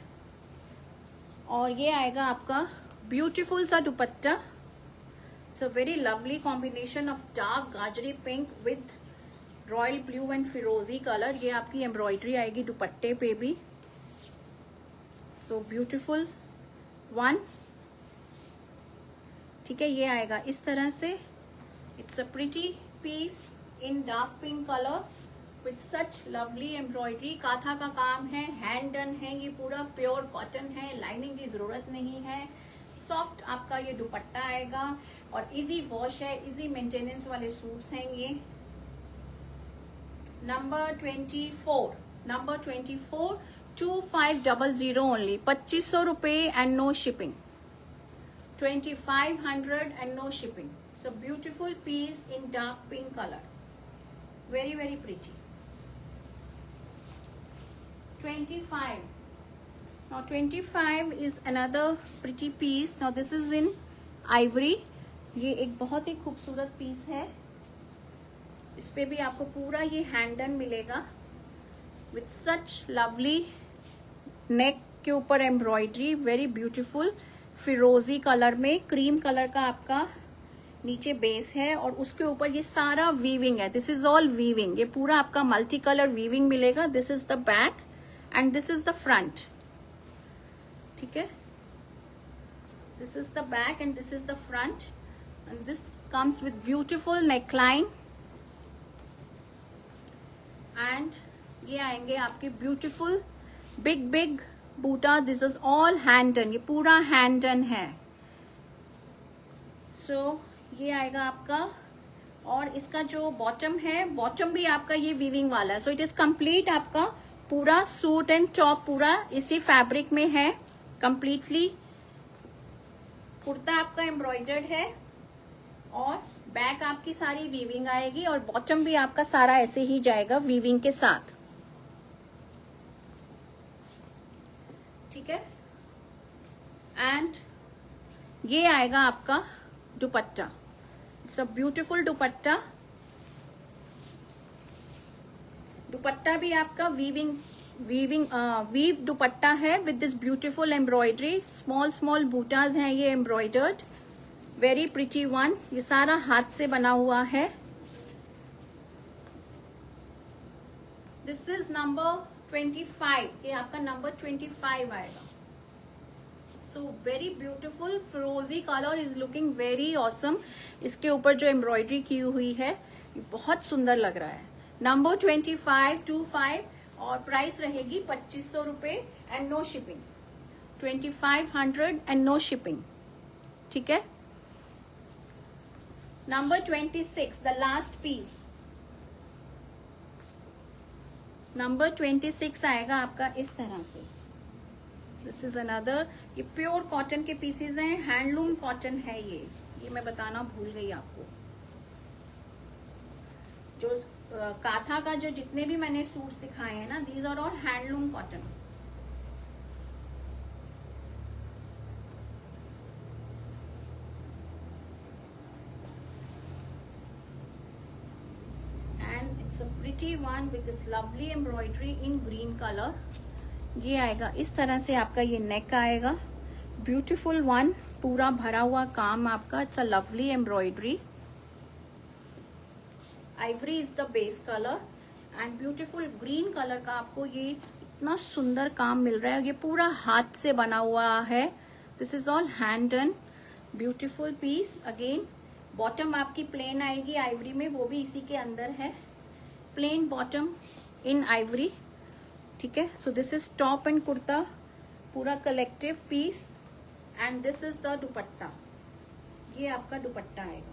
और ये आएगा आपका ब्यूटीफुल सा dupatta. It's a very lovely combination of dark गाजरी pink with royal blue and फिरोजी कलर। ये आपकी एम्ब्रॉयडरी आएगी दुपट्टे पे भी। So beautiful one. ठीक है, ये आएगा इस तरह से। It's a pretty piece in dark pink colour with such lovely embroidery. Kantha का काम है, हैंड डन है, ये पूरा प्योर कॉटन है, लाइनिंग की जरूरत नहीं है। सॉफ्ट आपका ये दुपट्टा आएगा और इजी वॉश है, इजी मेंटेनेंस वाले सूट्स हैं ये। नंबर 24, नंबर 24 2500 ओनली, 2500 रुपए and no shipping. 2500 and no shipping. So beautiful piece in dark pink colour, very very pretty। 25, now 25 is another pretty piece। now this is in ivory। ये एक बहुत ही खूबसूरत piece है। इस पे भी आपको पूरा ये हैंडन मिलेगा with such lovely नेक के ऊपर एम्ब्रॉयडरी, वेरी ब्यूटीफुल फिरोजी कलर में, क्रीम कलर का आपका नीचे बेस है और उसके ऊपर ये सारा वीविंग है। दिस इज ऑल वीविंग, ये पूरा आपका मल्टी कलर वीविंग मिलेगा। This is the back and this is the front. ठीक है, this is the back and this is the front and this comes with beautiful neckline and ये आएंगे आपके beautiful big big बूटा। This is all hand done, ये पूरा hand done है। सो ये आएगा आपका, और इसका जो बॉटम है, बॉटम भी आपका ये वीविंग वाला है। सो इट इज कंप्लीट आपका पूरा सूट एंड टॉप पूरा इसी फैब्रिक में है कंप्लीटली। कुर्ता आपका एम्ब्रॉयडर्ड है और बैक आपकी सारी वीविंग आएगी और बॉटम भी आपका सारा ऐसे ही जाएगा वीविंग के साथ। ठीक है, एंड ये आएगा आपका दुपट्टा। इट्स अ ब्यूटीफुल दुपट्टा। दुपट्टा भी आपका वीव दुपट्टा है with this beautiful embroidery. Small small बूटाज हैं ये एम्ब्रॉयडर्ड, वेरी प्रिटी वंस। ये सारा हाथ से बना हुआ है। दिस इज नंबर 25, ये आपका नंबर 25 आएगा। सो वेरी ब्यूटीफुल फिरोजी colour is looking very awesome. इसके ऊपर जो एम्ब्रॉयडरी की हुई है ये बहुत सुंदर लग रहा है। नंबर 25 और प्राइस रहेगी 2500 रुपए and no shipping. 2500 and no shipping. ठीक है, number 26, the last piece. Number 26 आएगा आपका इस तरह से। दिस इज अनदर, ये प्योर कॉटन के पीसेज हैं, हैंडलूम कॉटन है ये मैं बताना भूल गई आपको। जो काथा का जो जितने भी मैंने सूट सिखाए हैं ना, these are all handloom cotton. And it's a pretty one with this lovely embroidery in green colour. ये आएगा इस तरह से आपका ये नेक आएगा, ब्यूटीफुल वन, पूरा भरा हुआ काम आपका। It's a lovely embroidery. Ivory is the base colour and beautiful green colour का आपको ये इतना सुंदर काम मिल रहा है। ये पूरा हाथ से बना हुआ है। This is all hand done, beautiful piece. Again bottom आपकी प्लेन आएगी आइवरी में, वो भी इसी के अंदर है, प्लेन बॉटम इन आइवरी। ठीक है, so this is top and kurta, पूरा collective piece and this is the dupatta. ये आपका दुपट्टा आएगा।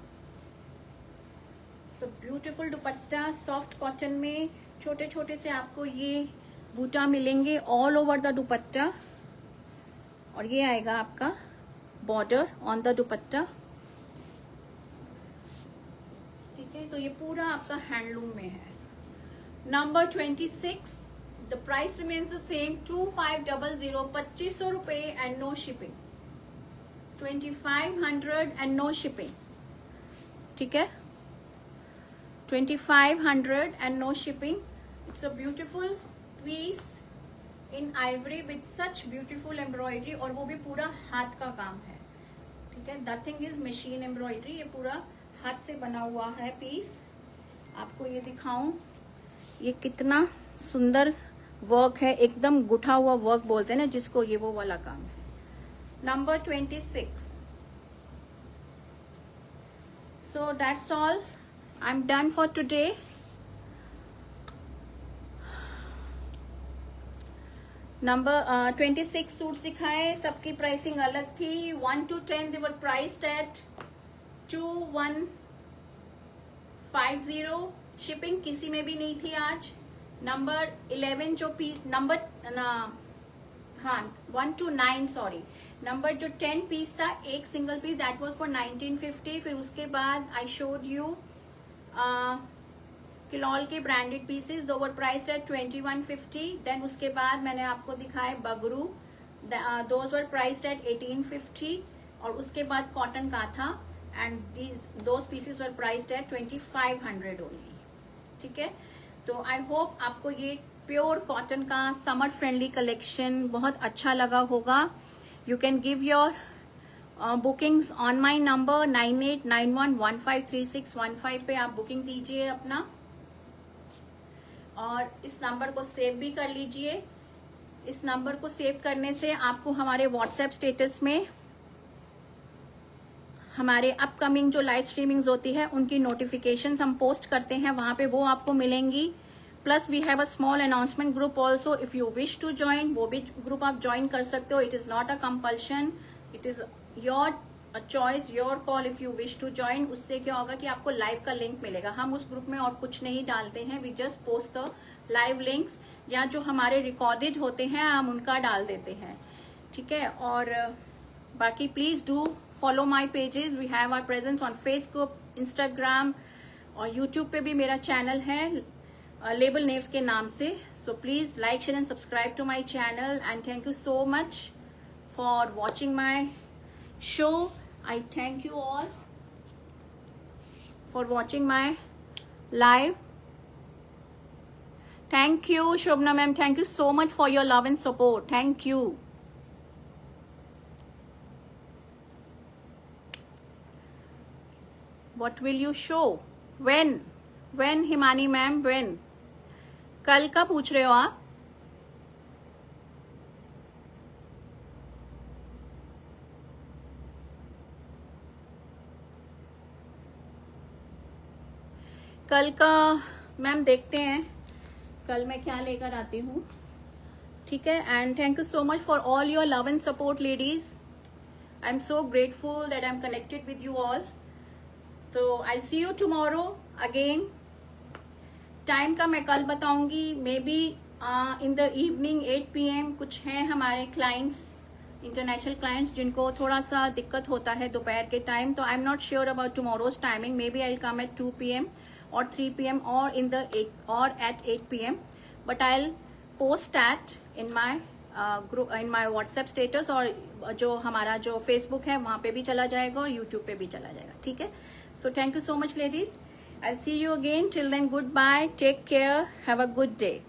So beautiful dupatta, soft cotton में छोटे छोटे से आपको ये बूटा मिलेंगे ऑल ओवर द दुपट्टा। और ये आएगा आपका बॉर्डर ऑन द दुपट्टा। ठीक है, तो ये पूरा आपका हैंडलूम में है। Number 26, the price remains the same 2500, 2500 रुपए and no shipping, 2500 and no shipping, ठीक है, 2500 and no shipping. It's a beautiful piece in ivory with such beautiful embroidery, और वो भी पूरा हाथ का काम है, ठीक है, नथिंग इज मशीन एम्ब्रॉयडरी, ये पूरा हाथ से बना हुआ है पीस। आपको ये दिखाऊं, ये कितना सुंदर वर्क है, एकदम गुठा हुआ वर्क बोलते हैं ना जिसको, ये वो वाला काम है। Number 26। So that's all, I am done for today. Number 26 suit दिखाए, सबकी प्राइसिंग अलग थी। 1 to 10 they were priced at 2150। Shipping किसी में भी नहीं थी आज। नंबर 11 जो piece, number 1 to 9 sorry, number जो 10 पीस था, एक single piece, that was for 1950। फिर उसके बाद आई शोड यू किलॉल के ब्रांडेड पीसेस, दो वर प्राइस्ड एट 2150। देन उसके बाद मैंने आपको दिखाए Bagru, those were priced at 1850। और उसके बाद कॉटन का था, and those pieces were priced at 2500 only, ठीक है। तो आई होप आपको ये प्योर कॉटन का समर फ्रेंडली कलेक्शन बहुत अच्छा लगा होगा। You can give your bookings on my number 9891153615 पे आप बुकिंग दीजिए अपना, और इस नंबर को सेव भी कर लीजिए। इस नंबर को सेव करने से आपको हमारे व्हाट्सएप स्टेटस में हमारे अपकमिंग जो लाइव स्ट्रीमिंग्स होती है उनकी नोटिफिकेशंस हम पोस्ट करते हैं, वहां पे वो आपको मिलेंगी। Plus we have a small announcement group also, if you wish to join, वो भी ग्रुप आप ज्वाइन कर सकते हो। It is not a compulsion, it is your choice, your call if you wish to join. उससे क्या होगा कि आपको लाइव का लिंक मिलेगा। हम उस ग्रुप में और कुछ नहीं डालते हैं, we just post the live links, या जो हमारे रिकॉर्डेड होते हैं हम उनका डाल देते हैं, ठीक है। और बाकी please do follow my pages, we have our presence on Facebook, Instagram, और यूट्यूब पे भी मेरा चैनल है लेबल नेव्स के नाम से। So please like, share and subscribe to my channel, and thank you so much for watching my show. I thank you all for watching my live. Thank you Shobna ma'am, thank you so much for your love and support, thank you. What will you show? When Himani ma'am, when? कल का पूछ रहे हो आप? कल का ma'am देखते हैं कल मैं क्या लेकर आती हूँ, ठीक है। And thank you so much for all your love and support ladies, I am so grateful that I am connected with you all. तो आई सी यू टुमारो अगेन। टाइम का मैं कल बताऊंगी, may be in the evening 8 PM। कुछ हैं हमारे clients, international clients, जिनको थोड़ा सा दिक्कत होता है दोपहर के टाइम, तो I am not sure about tomorrow's timing. Maybe I will come at 2 PM or 3 PM or at 8 PM, but I'll post that in my group, in my WhatsApp status, और जो हमारा जो Facebook है वहाँ पे भी चला जाएगा और YouTube पे भी चला जाएगा, ठीक है। So thank you so much ladies, I'll see you again, till then goodbye, take care, have a good day.